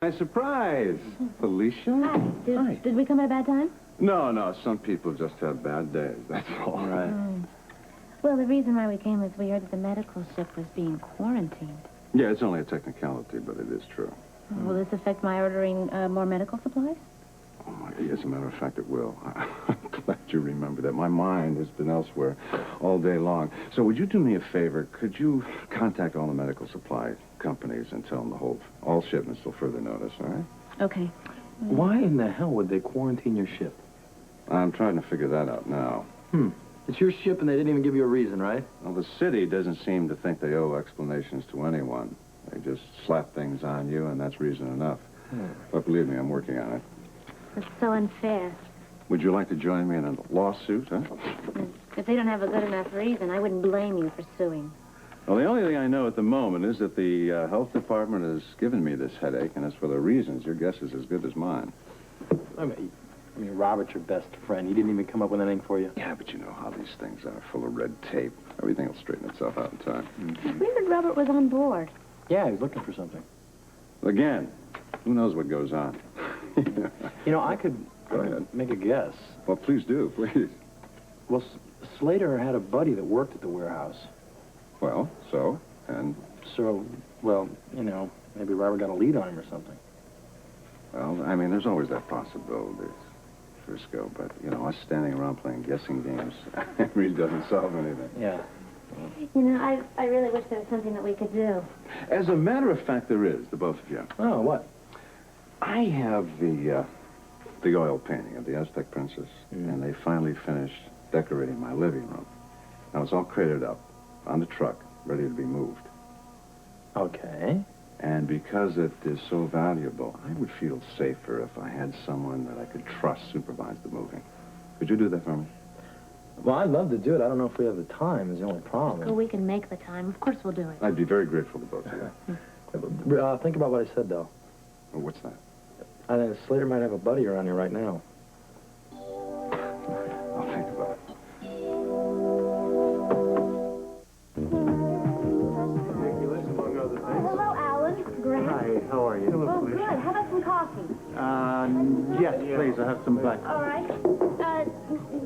Nice surprise, Felicia. Hi. Did we come at a bad time? No. Some people just have bad days. That's all right. Well, the reason why we came is we heard that the medical ship was being quarantined. Yeah, it's only a technicality, but it is true. Will this affect my ordering more medical supplies? Oh, my, as a matter of fact, it will. I'm glad you remember that. My mind has been elsewhere all day long. So would you do me a favor? Could you contact all the medical supply companies and tell them to hold all shipments till further notice, all right? Okay. Why in the hell would they quarantine your ship? I'm trying to figure that out now. It's your ship and they didn't even give you a reason, right? Well, the city doesn't seem to think they owe explanations to anyone. They just slap things on you, and that's reason enough. But believe me, I'm working on it. It's so unfair. Would you like to join me in a lawsuit, huh? If they don't have a good enough reason, I wouldn't blame you for suing. Well, the only thing I know at the moment is that the health department has given me this headache, and as for the reasons, your guess is as good as mine. I mean, Robert's your best friend. He didn't even come up with anything for you. Yeah, but you know how these things are, full of red tape. Everything will straighten itself out in time. We heard Robert was on board. Yeah, he was looking for something. Again, who knows what goes on? You know, I could Go ahead. make a guess. Well, please do, please. Well, Slater had a buddy that worked at the warehouse. Well, so, and? So, well, you know, maybe Robert got a lead on him or something. Well, I mean, there's always that possibility, Frisco, but, you know, us standing around playing guessing games, it really doesn't solve anything. Yeah. You know, I really wish there was something that we could do. As a matter of fact, there is, the both of you. Oh, what? I have the oil painting of the Aztec Princess, and they finally finished decorating my living room. Now, it's all crated up on the truck, ready to be moved. Okay. And because it is so valuable, I would feel safer if I had someone that I could trust supervise the moving. Could you do that for me? Well, I'd love to do it. I don't know if we have the time is the only problem. Well, we can make the time. Of course we'll do it. I'd be very grateful to both of you. Think about what I said, though. Oh, what's that? I think Slater might have a buddy around here right now. I'll think about it. Hello, Alan. Grant. Hi, how are you? Oh, good. How about some coffee? Yes, please. I have some black. All right.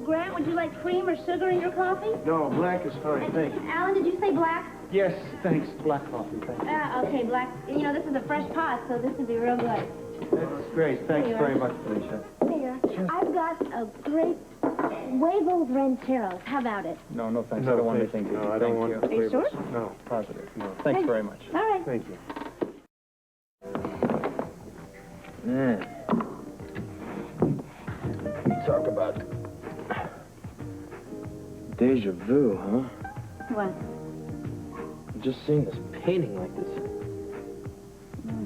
Grant, would you like cream or sugar in your coffee? No, black is fine, thanks. Alan, did you say black? Yes, thanks. Black coffee, thanks. Okay, black. You know, this is a fresh pot, so this would be real good. That's great. Thanks very much, Felicia. Here, I've got a great huevos rancheros. How about it? No, thanks. I don't want anything to No, I don't want. Are you sure? No. Positive. No. Thanks very much. All right. Thank you. Man. Talk about deja vu, huh? What? Just seeing this painting like this.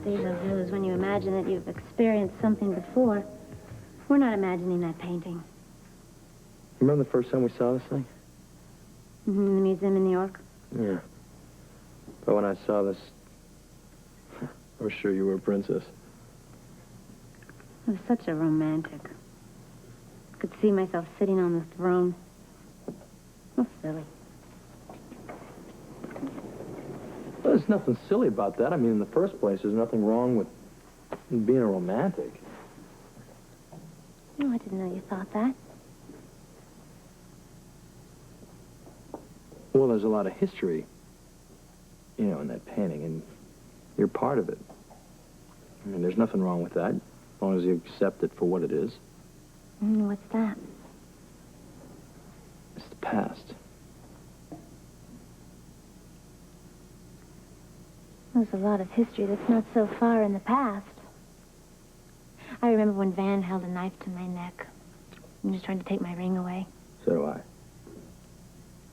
Deja vu is when you imagine that you've experienced something before. We're not imagining that painting. Remember the first time we saw this thing? In the museum in New York? Yeah. But when I saw this, I was sure you were a princess. I was such a romantic. I could see myself sitting on the throne. Oh, silly. Well, there's nothing silly about that. I mean, in the first place, there's nothing wrong with being a romantic. Oh, I didn't know you thought that. Well, there's a lot of history, you know, in that painting, and you're part of it. I mean, there's nothing wrong with that, as long as you accept it for what it is. What's that? It's the past. There's a lot of history that's not so far in the past. I remember when Van held a knife to my neck and was trying to take my ring away. So do I.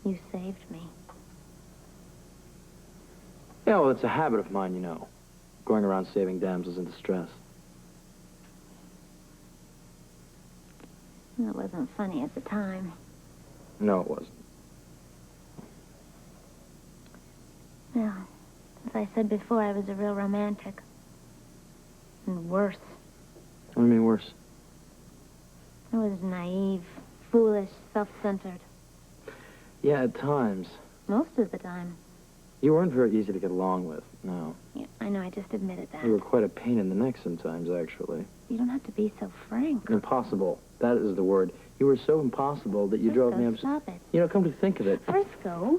You saved me. Yeah, well, it's a habit of mine, you know, going around saving damsels in distress. Well, it wasn't funny at the time. No, it wasn't. Well, as I said before, I was a real romantic. And worse. What do you mean worse? I was naive, foolish, self-centered. Yeah, at times. Most of the time. You weren't very easy to get along with, no. Yeah, I know, I just admitted that. You were quite a pain in the neck sometimes, actually. You don't have to be so frank. Impossible. That is the word. You were so impossible that you drove me Frisco, stop it. You know, come to think of it. Frisco?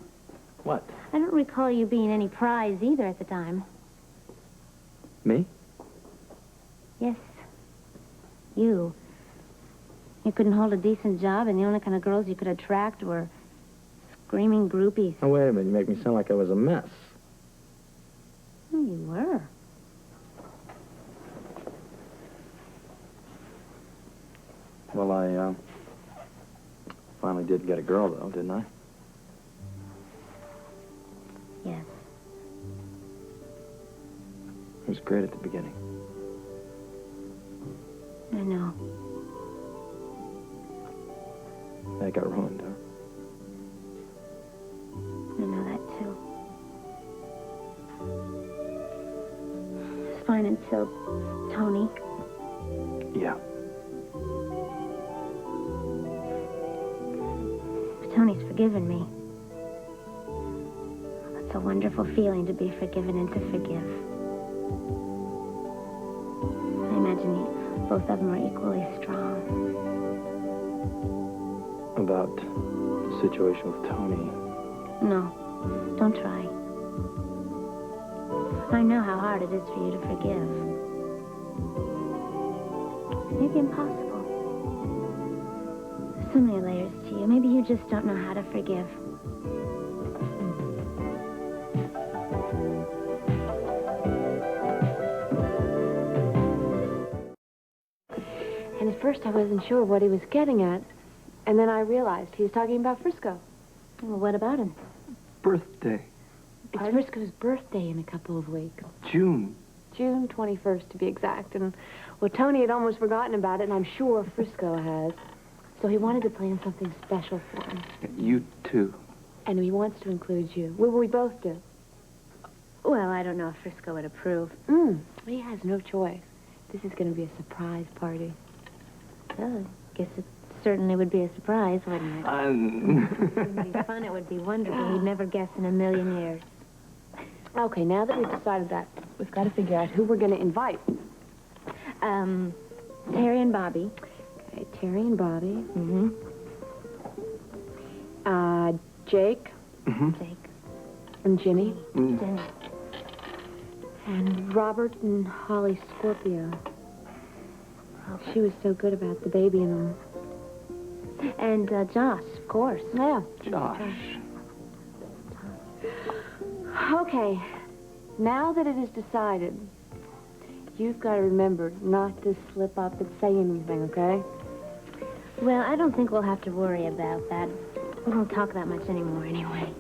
What? I don't recall you being any prize either at the time. Me? Yes. You. You couldn't hold a decent job, and the only kind of girls you could attract were screaming groupies. Oh, wait a minute. You make me sound like I was a mess. Oh, you were. Well, I, finally did get a girl, though, didn't I? Yes. It was great at the beginning. I know. That got ruined, huh? I know that, too. It's fine until Tony. Yeah. But Tony's forgiven me. It's a wonderful feeling to be forgiven and to forgive. I imagine both of them are equally strong. About the situation with Tony. No, don't try. I know how hard it is for you to forgive. Maybe impossible. There's so many layers to you. Maybe you just don't know how to forgive. And at first I wasn't sure what he was getting at. And then I realized he was talking about Frisco. Well, what about him? Birthday. It's Frisco's birthday in a couple of weeks. June. June 21st, to be exact. And, well, Tony had almost forgotten about it, and I'm sure Frisco has. So he wanted to plan something special for him. You too. And he wants to include you. Well, we both do. Well, I don't know if Frisco would approve. He has no choice. This is going to be a surprise party. Well, I guess it certainly would be a surprise, wouldn't it? It would be fun. It would be wonderful. He'd never guess in a million years. Okay, now that we've decided that, we've got to figure out who we're going to invite. Terry and Bobby. Okay, Terry and Bobby. Mm-hmm. Jake Jake. and Jimmy. Jenny. And Robert and Holly Scorpio. She was so good about the baby and all. And Josh, of course. Yeah. Josh. Okay, now that it is decided, you've got to remember not to slip up and say anything, okay? Well, I don't think we'll have to worry about that. We don't talk that much anymore anyway.